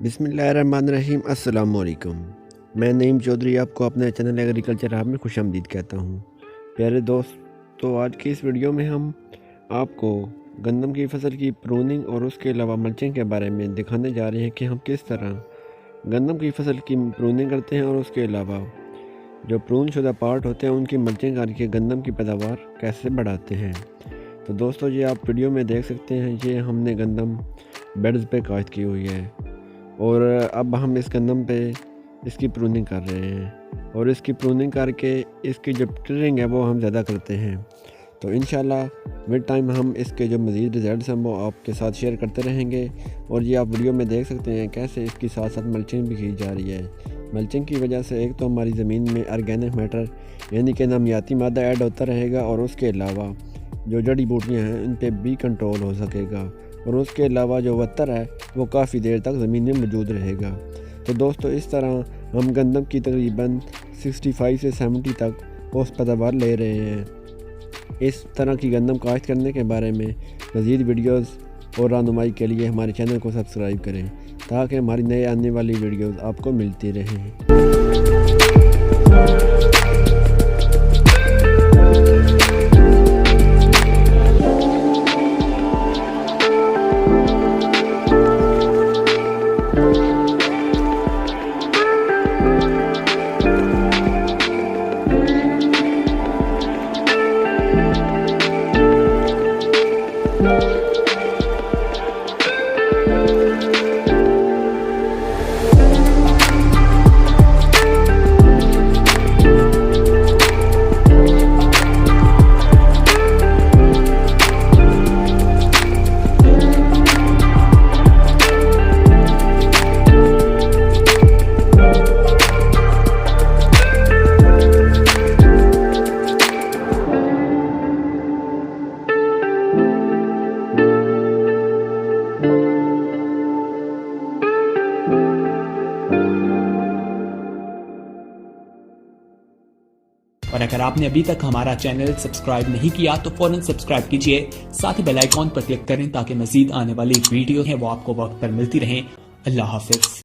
बिस्मिल्लाहिर्रहमानिर्रहीम। अस्सलाम वालेकुम। मैं नईम चौधरी आपको अपने चैनल एग्रीकल्चर हब में खुशामदीद कहता हूँ। प्यारे दोस्तों, आज की इस वीडियो में हम आपको गंदम की फसल की प्रूनिंग और उसके अलावा मल्चिंग के बारे में दिखाने जा रहे हैं कि हम किस तरह गंदम की फसल की प्रूनिंग करते हैं और उसके अलावा जो प्रून शुदा पार्ट होते हैं उनकी मल्चिंग करके गंदम की पैदावार कैसे बढ़ाते हैं। तो दोस्तों, ये आप वीडियो में देख सकते हैं, ये हमने गंदम बेड्स पे काश्त की हुई है और अब हम इस गंदम पे इसकी प्रूनिंग कर रहे हैं और इसकी प्रूनिंग करके इसकी जो टिलरिंग है वो हम ज़्यादा करते हैं। तो इंशाल्लाह विद टाइम हम इसके जो मज़ीद रिज़ल्ट्स हैं वो आपके साथ शेयर करते रहेंगे। और ये आप वीडियो में देख सकते हैं कैसे इसकी साथ साथ मल्चिंग भी की जा रही है। मल्चिंग की वजह से एक तो हमारी ज़मीन में ऑर्गेनिक मैटर यानी कि नमियाती मादा ऐड होता रहेगा और उसके अलावा जो जड़ी बूटियाँ हैं उन पर भी कंट्रोल हो सकेगा और उसके अलावा जो वत्तर है वो काफ़ी देर तक ज़मीन में मौजूद रहेगा। तो दोस्तों, इस तरह हम गंदम की तकरीबन 65 से 70 तक औसत पैदावार ले रहे हैं। इस तरह की गंदम काश्त करने के बारे में मज़ीद वीडियोस और रहनुमाई के लिए हमारे चैनल को सब्सक्राइब करें ताकि हमारी नए आने वाली वीडियोस आपको मिलती रहें। और अगर आपने अभी तक हमारा चैनल सब्सक्राइब नहीं किया तो फौरन सब्सक्राइब कीजिए, साथ ही बेल आइकॉन पर क्लिक करें ताकि मजीद आने वाली वीडियो है वो आपको वक्त पर मिलती रहें। अल्लाह हाफिज।